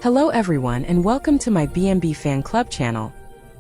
Hello everyone and welcome to my B&B Fan Club channel.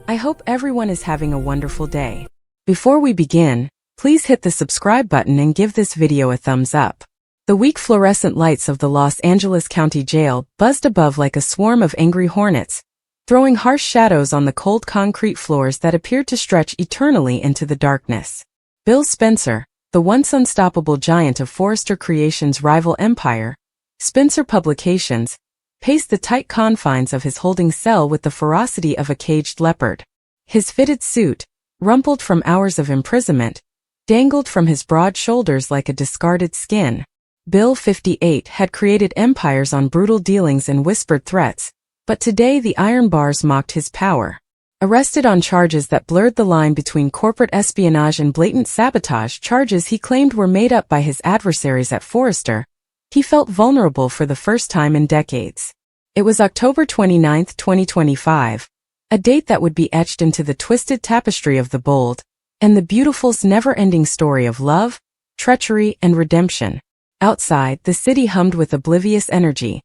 I hope everyone is having a wonderful day. Before we begin, please hit the subscribe button and give this video a thumbs up. The weak fluorescent lights of the Los Angeles County Jail buzzed above like a swarm of angry hornets, throwing harsh shadows on the cold concrete floors that appeared to stretch eternally into the darkness. Bill Spencer, the once unstoppable giant of Forrester Creations' rival empire, Spencer Publications, paced the tight confines of his holding cell with the ferocity of a caged leopard. His fitted suit, rumpled from hours of imprisonment, dangled from his broad shoulders like a discarded skin. Bill 58 had created empires on brutal dealings and whispered threats, but today the iron bars mocked his power. Arrested on charges that blurred the line between corporate espionage and blatant sabotage, charges he claimed were made up by his adversaries at Forrester, he felt vulnerable for the first time in decades. It was October 29, 2025, a date that would be etched into the twisted tapestry of the bold and the beautiful's never-ending story of love, treachery, and redemption. Outside, the city hummed with oblivious energy.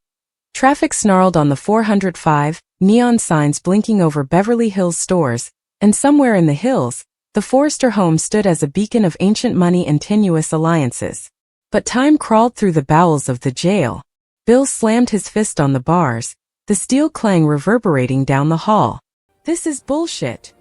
Traffic snarled on the 405, neon signs blinking over Beverly Hills stores, and somewhere in the hills, the Forrester home stood as a beacon of ancient money and tenuous alliances. But time crawled through the bowels of the jail. Bill slammed his fist on the bars, the steel clang reverberating down the hall. "This is bullshit,"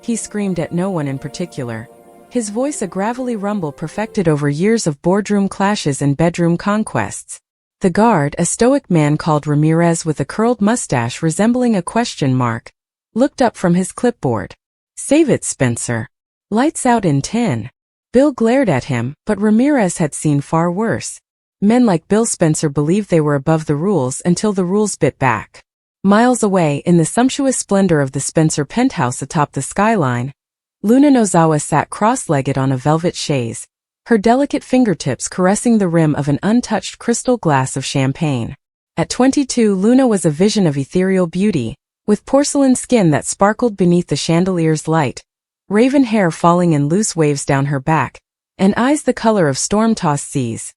he screamed at no one in particular, his voice a gravelly rumble perfected over years of boardroom clashes and bedroom conquests. The guard, a stoic man called Ramirez with a curled mustache resembling a question mark, looked up from his clipboard. "Save it, Spencer. Lights out in 10. Bill glared at him, but Ramirez had seen far worse. Men like Bill Spencer believed they were above the rules until the rules bit back. Miles away, in the sumptuous splendor of the Spencer penthouse atop the skyline, Luna Nozawa sat cross-legged on a velvet chaise, her delicate fingertips caressing the rim of an untouched crystal glass of champagne. At 22, Luna was a vision of ethereal beauty, with porcelain skin that sparkled beneath the chandelier's light, raven hair falling in loose waves down her back, and eyes the color of storm-tossed seas,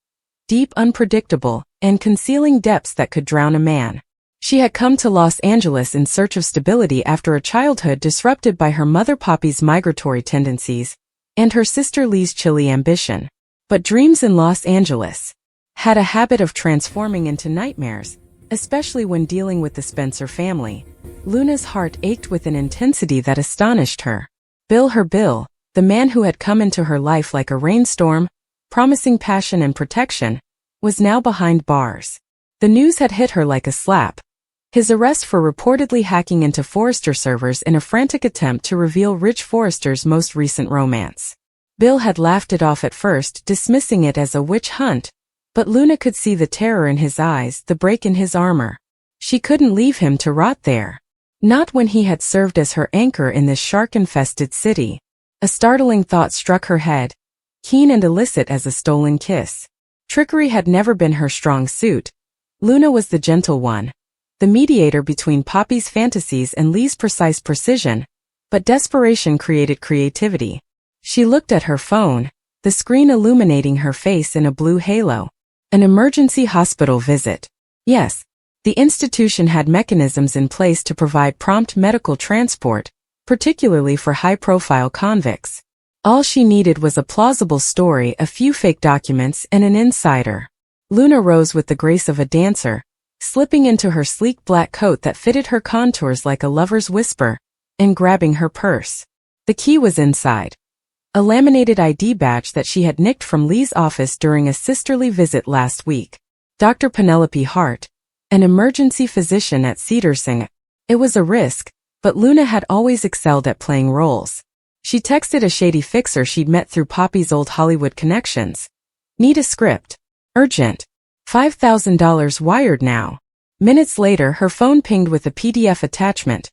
deep, unpredictable, and concealing depths that could drown a man. She had come to Los Angeles in search of stability after a childhood disrupted by her mother Poppy's migratory tendencies and her sister Lee's chilly ambition. But dreams in Los Angeles had a habit of transforming into nightmares, especially when dealing with the Spencer family. Luna's heart ached with an intensity that astonished her. Bill, the man who had come into her life like a rainstorm, promising passion and protection, was now behind bars. The news had hit her like a slap. His arrest for reportedly hacking into Forrester servers in a frantic attempt to reveal Rich Forrester's most recent romance. Bill had laughed it off at first, dismissing it as a witch hunt, but Luna could see the terror in his eyes, the break in his armor. She couldn't leave him to rot there. Not when he had served as her anchor in this shark-infested city. A startling thought struck her head, keen and illicit as a stolen kiss. Trickery had never been her strong suit. Luna was the gentle one, the mediator between Poppy's fantasies and Lee's precise precision, but desperation created creativity. She looked at her phone, the screen illuminating her face in a blue halo. An emergency hospital visit. Yes. The institution had mechanisms in place to provide prompt medical transport, particularly for high-profile convicts. All she needed was a plausible story, a few fake documents, and an insider. Luna rose with the grace of a dancer, slipping into her sleek black coat that fitted her contours like a lover's whisper, and grabbing her purse. The key was inside. A laminated ID badge that she had nicked from Lee's office during a sisterly visit last week. Dr. Penelope Hart, an emergency physician at Cedars-Sinai. It was a risk, but Luna had always excelled at playing roles. She texted a shady fixer she'd met through Poppy's old Hollywood connections. "Need a script. Urgent. $5,000 wired now." Minutes later, her phone pinged with a PDF attachment.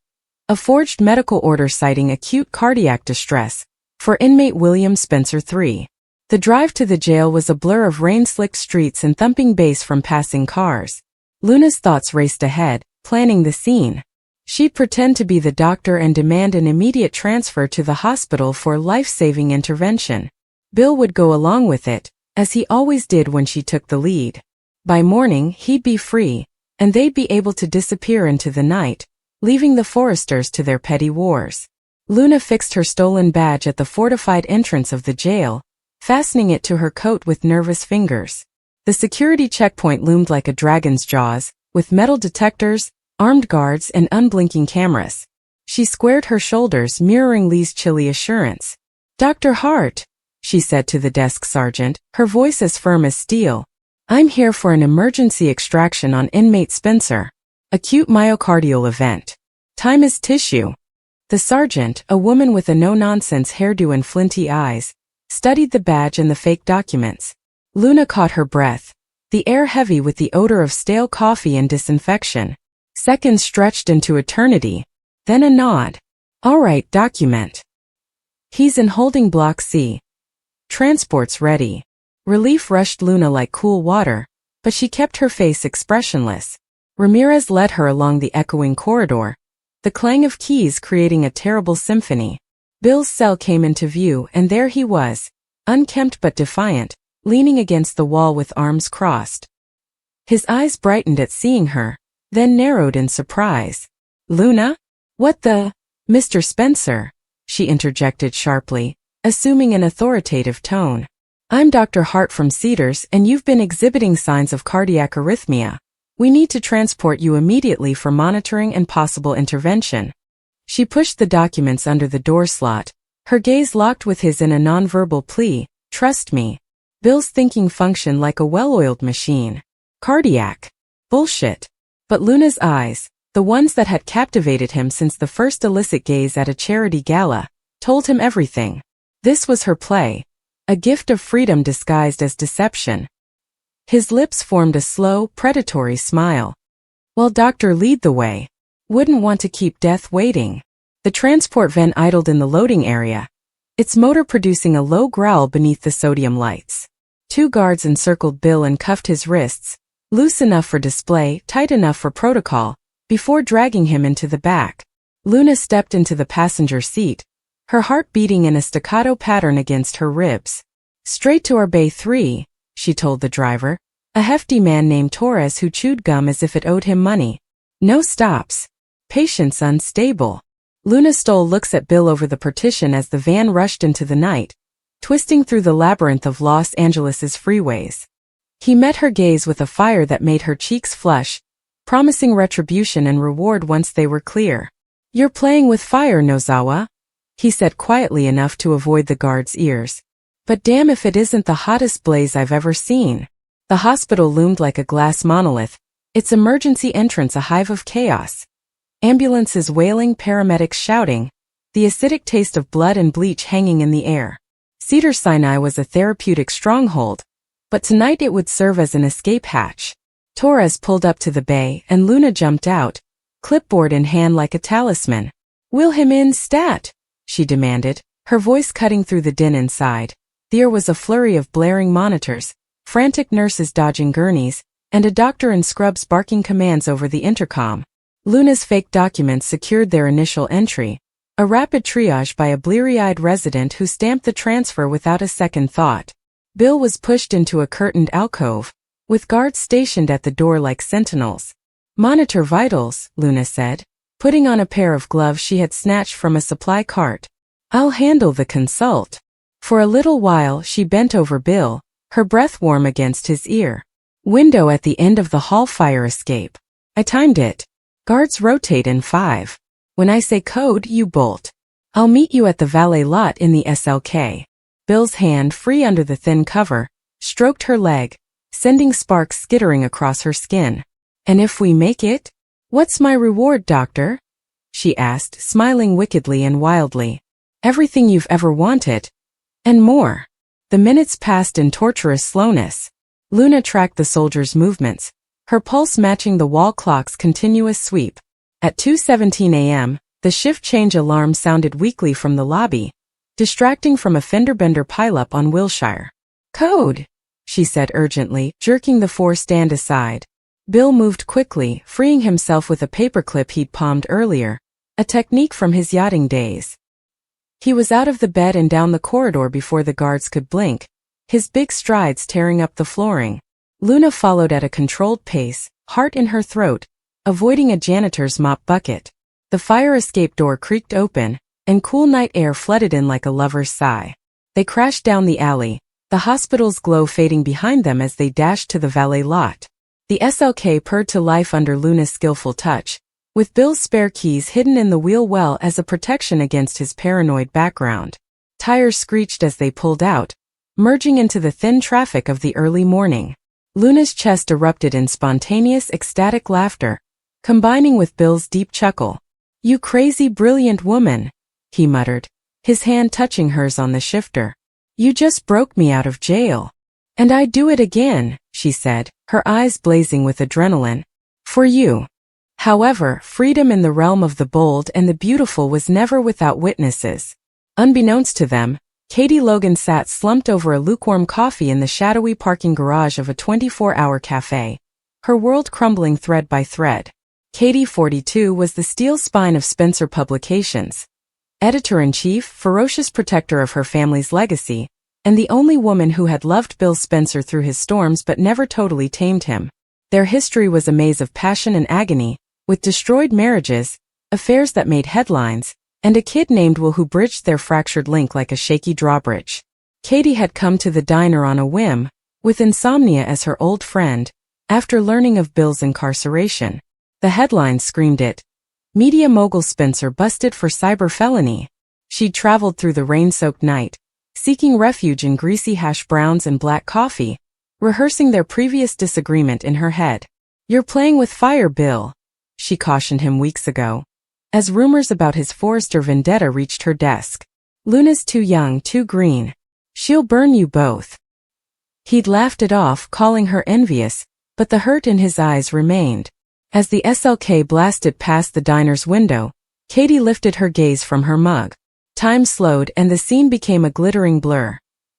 A forged medical order citing acute cardiac distress for inmate William Spencer III. The drive to the jail was a blur of rain-slicked streets and thumping bass from passing cars. Luna's thoughts raced ahead, planning the scene. She'd pretend to be the doctor and demand an immediate transfer to the hospital for life-saving intervention. Bill would go along with it, as he always did when she took the lead. By morning, he'd be free, and they'd be able to disappear into the night, leaving the Forresters to their petty wars. Luna fixed her stolen badge at the fortified entrance of the jail, fastening it to her coat with nervous fingers. The security checkpoint loomed like a dragon's jaws, with metal detectors, armed guards, and unblinking cameras. She squared her shoulders, mirroring Lee's chilly assurance. "Dr. Hart," she said to the desk sergeant, her voice as firm as steel. "I'm here for an emergency extraction on inmate Spencer. Acute myocardial event. Time is tissue." The sergeant, a woman with a no-nonsense hairdo and flinty eyes, studied the badge and the fake documents. Luna caught her breath, the air heavy with the odor of stale coffee and disinfection. Seconds stretched into eternity. Then a nod. "All right, document. He's in holding block C. Transport's ready." Relief rushed Luna like cool water, but she kept her face expressionless. Ramirez led her along the echoing corridor, the clang of keys creating a terrible symphony. Bill's cell came into view, and there he was, unkempt but defiant, leaning against the wall with arms crossed. His eyes brightened at seeing her, then narrowed in surprise. "Luna? What the—" "Mr. Spencer," she interjected sharply, assuming an authoritative tone. "I'm Dr. Hart from Cedars, and you've been exhibiting signs of cardiac arrhythmia. We need to transport you immediately for monitoring and possible intervention." She pushed the documents under the door slot, her gaze locked with his in a nonverbal plea. "Trust me." Bill's thinking functioned like a well-oiled machine. Cardiac. Bullshit. But Luna's eyes, the ones that had captivated him since the first illicit gaze at a charity gala, told him everything. This was her play, a gift of freedom disguised as deception. His lips formed a slow, predatory smile. "Well, doctor, lead the way. Wouldn't want to keep death waiting." The transport van idled in the loading area, its motor producing a low growl beneath the sodium lights. 2 guards encircled Bill and cuffed his wrists, loose enough for display, tight enough for protocol, before dragging him into the back. Luna stepped into the passenger seat, her heart beating in a staccato pattern against her ribs. "Straight to our Bay 3, she told the driver, a hefty man named Torres who chewed gum as if it owed him money. "No stops. Patience unstable." Luna stole looks at Bill over the partition as the van rushed into the night, twisting through the labyrinth of Los Angeles's freeways. He met her gaze with a fire that made her cheeks flush, promising retribution and reward once they were clear. "You're playing with fire, Nozawa," he said quietly enough to avoid the guard's ears. "But damn if it isn't the hottest blaze I've ever seen." The hospital loomed like a glass monolith, its emergency entrance a hive of chaos. Ambulances wailing, paramedics shouting, the acidic taste of blood and bleach hanging in the air. Cedar Sinai was a therapeutic stronghold, but tonight it would serve as an escape hatch. Torres pulled up to the bay, and Luna jumped out, clipboard in hand like a talisman. "Wheel him in, stat!" she demanded, her voice cutting through the din inside. There was a flurry of blaring monitors, frantic nurses dodging gurneys, and a doctor in scrubs barking commands over the intercom. Luna's fake documents secured their initial entry, a rapid triage by a bleary-eyed resident who stamped the transfer without a second thought. Bill was pushed into a curtained alcove, with guards stationed at the door like sentinels. "Monitor vitals," Luna said, putting on a pair of gloves she had snatched from a supply cart. "I'll handle the consult." For a little while she bent over Bill, her breath warm against his ear. "Window at the end of the hall, fire escape. I timed it. Guards rotate in 5. When I say code, you bolt. I'll meet you at the valet lot in the SLK." Bill's hand, free under the thin cover, stroked her leg, sending sparks skittering across her skin. "And if we make it? What's my reward, doctor?" she asked, smiling wickedly and wildly. "Everything you've ever wanted. And more." The minutes passed in torturous slowness. Luna tracked the soldier's movements, her pulse matching the wall clock's continuous sweep. At 2:17 a.m., the shift change alarm sounded weakly from the lobby, distracting from a fender-bender pileup on Wilshire. "Code," she said urgently, jerking the 4-stand aside. Bill moved quickly, freeing himself with a paperclip he'd palmed earlier, a technique from his yachting days. He was out of the bed and down the corridor before the guards could blink, his big strides tearing up the flooring. Luna followed at a controlled pace, heart in her throat, avoiding a janitor's mop bucket. The fire escape door creaked open, and cool night air flooded in like a lover's sigh. They crashed down the alley, the hospital's glow fading behind them as they dashed to the valet lot. The SLK purred to life under Luna's skillful touch, with Bill's spare keys hidden in the wheel well as a protection against his paranoid background. Tires screeched as they pulled out, merging into the thin traffic of the early morning. Luna's chest erupted in spontaneous, ecstatic laughter, combining with Bill's deep chuckle. "You crazy, brilliant woman," he muttered, his hand touching hers on the shifter. "You just broke me out of jail." "And I'd do it again," she said, her eyes blazing with adrenaline. "For you." However, freedom in the realm of the bold and the beautiful was never without witnesses. Unbeknownst to them, Katie Logan sat slumped over a lukewarm coffee in the shadowy parking garage of a 24-hour cafe, her world crumbling thread by thread. Katie, 42, was the steel spine of Spencer Publications, editor-in-chief, ferocious protector of her family's legacy, and the only woman who had loved Bill Spencer through his storms but never totally tamed him. Their history was a maze of passion and agony, with destroyed marriages, affairs that made headlines, and a kid named Will who bridged their fractured link like a shaky drawbridge. Katie had come to the diner on a whim, with insomnia as her old friend, after learning of Bill's incarceration. The headlines screamed it. Media mogul Spencer busted for cyber felony. She'd traveled through the rain-soaked night, seeking refuge in greasy hash browns and black coffee, rehearsing their previous disagreement in her head. "You're playing with fire, Bill," she cautioned him weeks ago, as rumors about his Forrester vendetta reached her desk. "Luna's too young, too green. She'll burn you both." He'd laughed it off, calling her envious, but the hurt in his eyes remained. As the SLK blasted past the diner's window, Katie lifted her gaze from her mug. Time slowed and the scene became a glittering blur.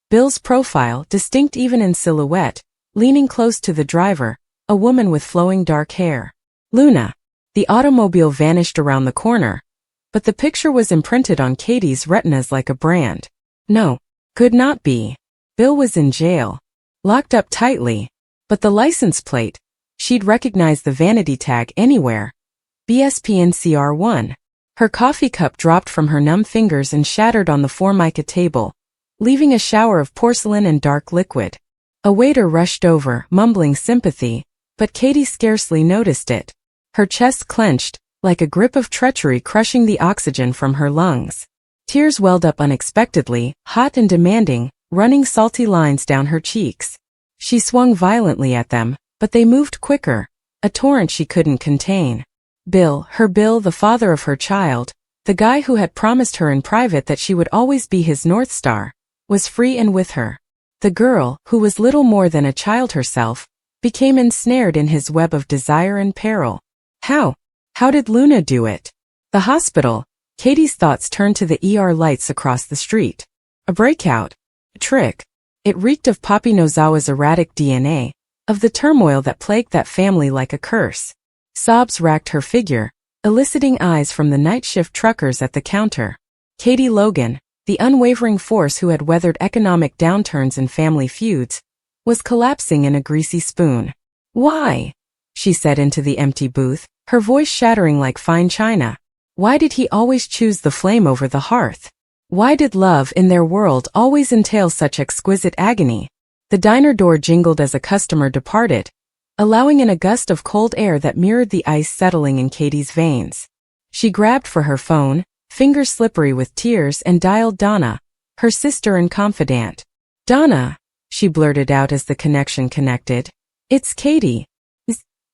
Bill's profile, distinct even in silhouette, leaning close to the driver, a woman with flowing dark hair. Luna. The automobile vanished around the corner, but the picture was imprinted on Katie's retinas like a brand. No, could not be. Bill was in jail, locked up tightly, but the license plate, she'd recognize the vanity tag anywhere. BSPNCR1. Her coffee cup dropped from her numb fingers and shattered on the Formica table, leaving a shower of porcelain and dark liquid. A waiter rushed over, mumbling sympathy, but Katie scarcely noticed it. Her chest clenched, like a grip of treachery crushing the oxygen from her lungs. Tears welled up unexpectedly, hot and demanding, running salty lines down her cheeks. She swung violently at them, but they moved quicker, a torrent she couldn't contain. Bill, the father of her child, the guy who had promised her in private that she would always be his North Star, was free and with her. The girl, who was little more than a child herself, became ensnared in his web of desire and peril. How did Luna do it? The hospital. Katie's thoughts turned to the ER lights across the street. A breakout. A trick. It reeked of Poppy Nozawa's erratic DNA, of the turmoil that plagued that family like a curse. Sobs racked her figure, eliciting eyes from the night shift truckers at the counter. Katie Logan, the unwavering force who had weathered economic downturns and family feuds, was collapsing in a greasy spoon. "Why?" she said into the empty booth, her voice shattering like fine china. Why did he always choose the flame over the hearth? Why did love in their world always entail such exquisite agony? The diner door jingled as a customer departed, allowing in a gust of cold air that mirrored the ice settling in Katie's veins. She grabbed for her phone, fingers slippery with tears, and dialed Donna, her sister and confidant. "Donna," she blurted out as the connection connected. "It's Katie.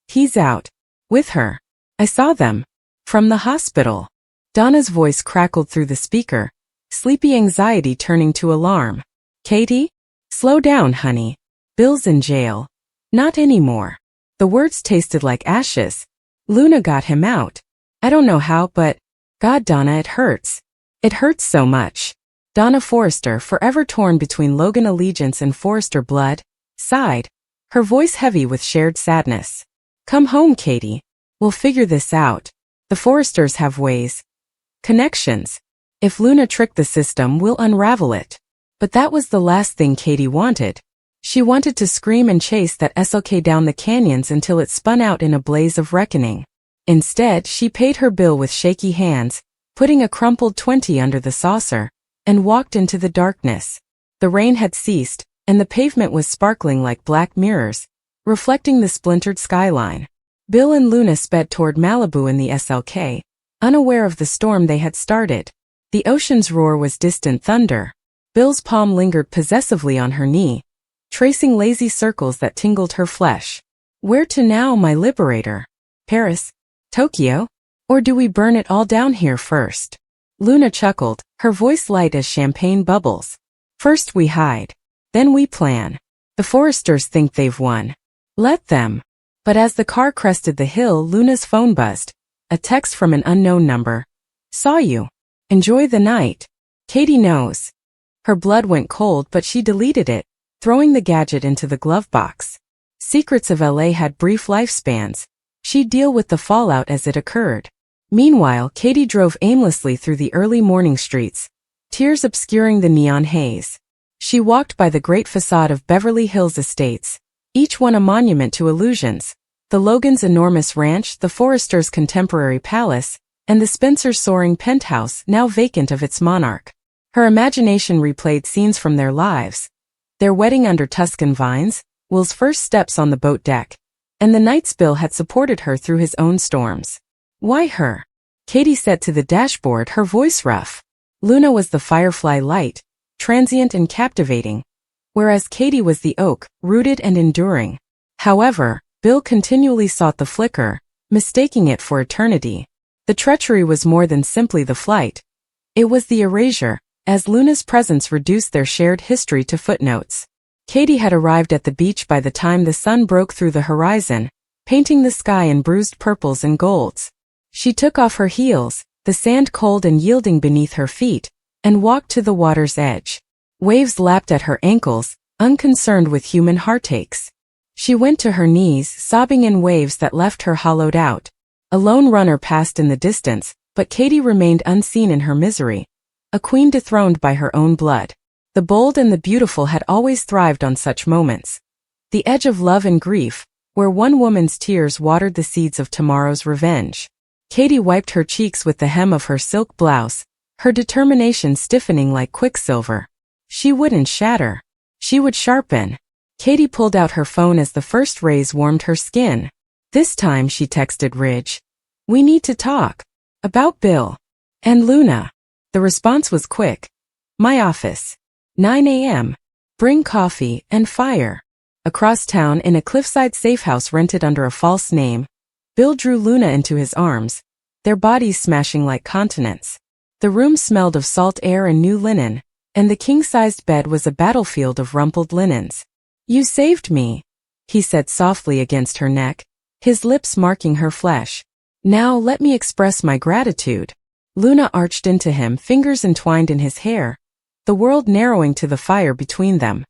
He's out. With her. I saw them. From the hospital." Donna's voice crackled through the speaker, sleepy anxiety turning to alarm. "Katie? Slow down, honey. Bill's in jail." "Not anymore." The words tasted like ashes. "Luna got him out. I don't know how, but God, Donna, it hurts. It hurts so much." Donna Forrester, forever torn between Logan allegiance and Forrester blood, sighed, her voice heavy with shared sadness. "Come home, Katie. We'll figure this out. The Forresters have ways. Connections. If Luna tricked the system, we'll unravel it." But that was the last thing Katie wanted. She wanted to scream and chase that SLK down the canyons until it spun out in a blaze of reckoning. Instead, she paid her bill with shaky hands, putting a crumpled 20 under the saucer, and walked into the darkness. The rain had ceased, and the pavement was sparkling like black mirrors, reflecting the splintered skyline. Bill and Luna sped toward Malibu in the SLK, unaware of the storm they had started. The ocean's roar was distant thunder. Bill's palm lingered possessively on her knee, tracing lazy circles that tingled her flesh. Where to now, my liberator? Paris? Tokyo? Or do we burn it all down here first? Luna chuckled, her voice light as champagne bubbles. First we hide. Then we plan. The Foresters think they've won. Let them. But as the car crested the hill, Luna's phone buzzed. A text from an unknown number. Saw you. Enjoy the night. Katie knows. Her blood went cold, but she deleted it, throwing the gadget into the glove box. Secrets of LA had brief lifespans. She'd deal with the fallout as it occurred. Meanwhile, Katie drove aimlessly through the early morning streets, tears obscuring the neon haze. She walked by the great facade of Beverly Hills estates, each one a monument to illusions. The Logans' enormous ranch, the Foresters' contemporary palace, and the Spencers' soaring penthouse, now vacant of its monarch. Her imagination replayed scenes from their lives. Their wedding under Tuscan vines, Will's first steps on the boat deck, and the nights Bill had supported her through his own storms. Why her? Katie said to the dashboard, her voice rough. Luna was the firefly light, transient and captivating, whereas Katie was the oak, rooted and enduring. However, Bill continually sought the flicker, mistaking it for eternity. The treachery was more than simply the flight. It was the erasure, as Luna's presence reduced their shared history to footnotes. Katie had arrived at the beach by the time the sun broke through the horizon, painting the sky in bruised purples and golds. She took off her heels, the sand cold and yielding beneath her feet, and walked to the water's edge. Waves lapped at her ankles, unconcerned with human heartaches. She went to her knees, sobbing in waves that left her hollowed out. A lone runner passed in the distance, but Katie remained unseen in her misery, a queen dethroned by her own blood. The bold and the beautiful had always thrived on such moments. The edge of love and grief, where one woman's tears watered the seeds of tomorrow's revenge. Katie wiped her cheeks with the hem of her silk blouse, her determination stiffening like quicksilver. She wouldn't shatter. She would sharpen. Katie pulled out her phone as the first rays warmed her skin. This time she texted Ridge. We need to talk. About Bill. And Luna. The response was quick. My office. 9 a.m. Bring coffee and fire. Across town in a cliffside safehouse rented under a false name, Bill drew Luna into his arms, their bodies smashing like continents. The room smelled of salt air and new linen, and the king-sized bed was a battlefield of rumpled linens. You saved me, he said softly against her neck, his lips marking her flesh. Now let me express my gratitude. Luna arched into him, fingers entwined in his hair, the world narrowing to the fire between them.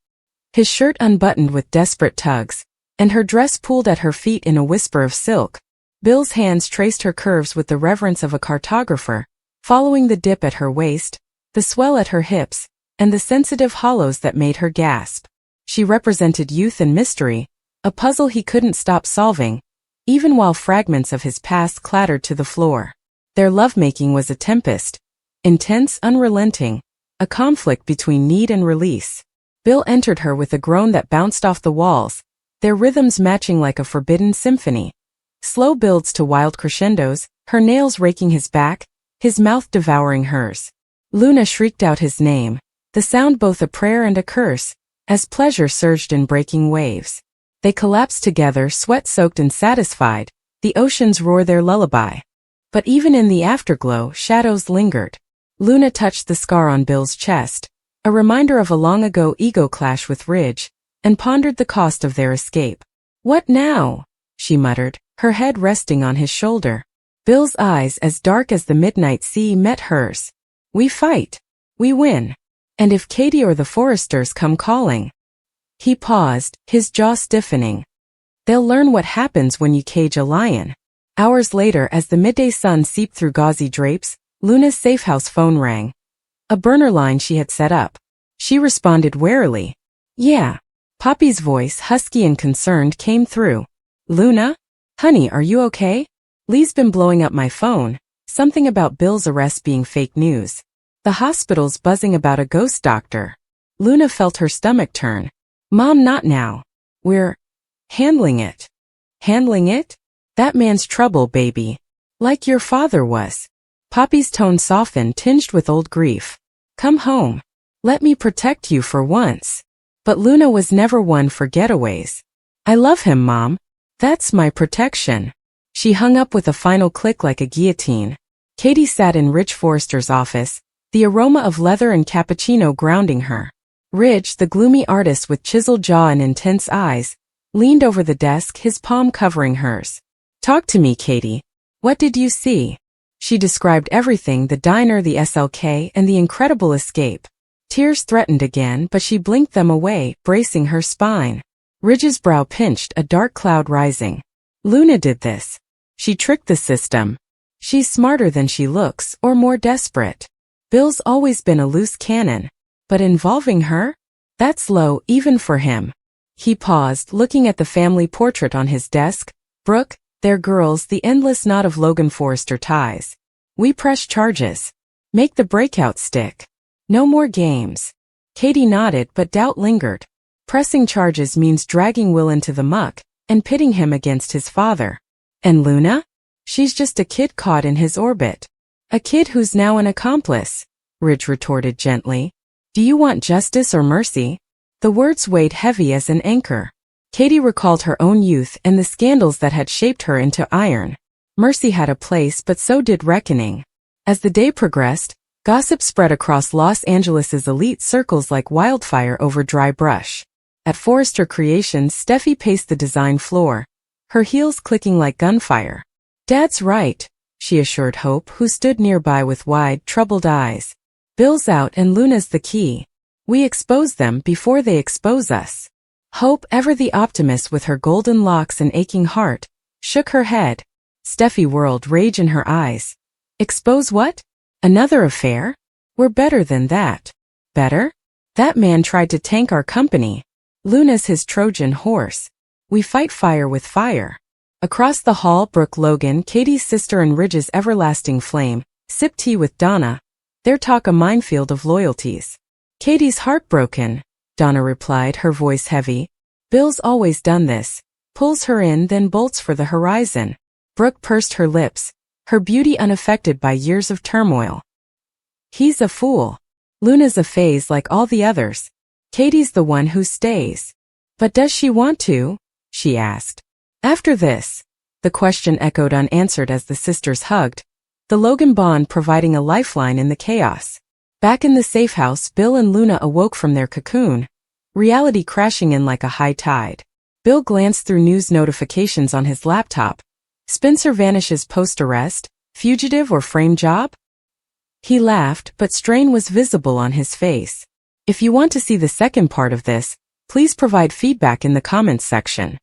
His shirt unbuttoned with desperate tugs, and her dress pooled at her feet in a whisper of silk. Bill's hands traced her curves with the reverence of a cartographer, following the dip at her waist, the swell at her hips, and the sensitive hollows that made her gasp. She represented youth and mystery, a puzzle he couldn't stop solving, even while fragments of his past clattered to the floor. Their lovemaking was a tempest, intense, unrelenting, a conflict between need and release. Bill entered her with a groan that bounced off the walls, their rhythms matching like a forbidden symphony. Slow builds to wild crescendos, her nails raking his back, his mouth devouring hers. Luna shrieked out his name, the sound both a prayer and a curse, as pleasure surged in breaking waves. They collapsed together, sweat-soaked and satisfied, the ocean's roar their lullaby. But even in the afterglow, shadows lingered. Luna touched the scar on Bill's chest, a reminder of a long-ago ego clash with Ridge, and pondered the cost of their escape. What now? She muttered, her head resting on his shoulder. Bill's eyes, as dark as the midnight sea, met hers. We fight. We win. And if Katie or the Foresters come calling. He paused, his jaw stiffening. They'll learn what happens when you cage a lion. Hours later, as the midday sun seeped through gauzy drapes, Luna's safehouse phone rang. A burner line she had set up. She responded warily. Yeah. Poppy's voice, husky and concerned, came through. Luna? Honey, are you okay? Lee's been blowing up my phone. Something about Bill's arrest being fake news. The hospital's buzzing about a ghost doctor. Luna felt her stomach turn. Mom, not now. We're handling it. Handling it? That man's trouble, baby. Like your father was. Poppy's tone softened, tinged with old grief. Come home. Let me protect you for once. But Luna was never one for getaways. I love him, Mom. That's my protection. She hung up with a final click like a guillotine. Katie sat in Rich Forrester's office, the aroma of leather and cappuccino grounding her. Rich, the gloomy artist with chiseled jaw and intense eyes, leaned over the desk, his palm covering hers. Talk to me, Katie. What did you see? She described everything, the diner, the SLK, and the incredible escape. Tears threatened again, but she blinked them away, bracing her spine. Ridge's brow pinched, a dark cloud rising. Luna did this. She tricked the system. She's smarter than she looks, or more desperate. Bill's always been a loose cannon. But involving her? That's low, even for him. He paused, looking at the family portrait on his desk. Brooke, their girls, the endless knot of Logan Forrester ties. We press charges. Make the breakout stick. No more games. Katie nodded, but doubt lingered. Pressing charges means dragging Will into the muck and pitting him against his father. And Luna? She's just a kid caught in his orbit. A kid who's now an accomplice, Ridge retorted gently. Do you want justice or mercy? The words weighed heavy as an anchor. Katie recalled her own youth and the scandals that had shaped her into iron. Mercy had a place, but so did reckoning. As the day progressed, gossip spread across Los Angeles' elite circles like wildfire over dry brush. At Forrester Creations, Steffi paced the design floor, her heels clicking like gunfire. Dad's right, she assured Hope, who stood nearby with wide, troubled eyes. Bill's out and Luna's the key. We expose them before they expose us. Hope, ever the optimist with her golden locks and aching heart, shook her head. Steffi whirled, rage in her eyes. Expose what? Another affair? We're better than that. Better? That man tried to tank our company. Luna's his Trojan horse. We fight fire with fire. Across the hall, Brooke Logan, Katie's sister and Ridge's everlasting flame, sipped tea with Donna, their talk a minefield of loyalties. Katie's heartbroken, Donna replied, her voice heavy. Bill's always done this. Pulls her in, then bolts for the horizon. Brooke pursed her lips, her beauty unaffected by years of turmoil. He's a fool. Luna's a phase like all the others. Katie's the one who stays. But does she want to? She asked. After this, the question echoed unanswered as the sisters hugged, the Logan bond providing a lifeline in the chaos. Back in the safe house, Bill and Luna awoke from their cocoon, reality crashing in like a high tide. Bill glanced through news notifications on his laptop. Spencer vanishes post-arrest, fugitive or frame job? He laughed, but strain was visible on his face. If you want to see the second part of this, please provide feedback in the comments section.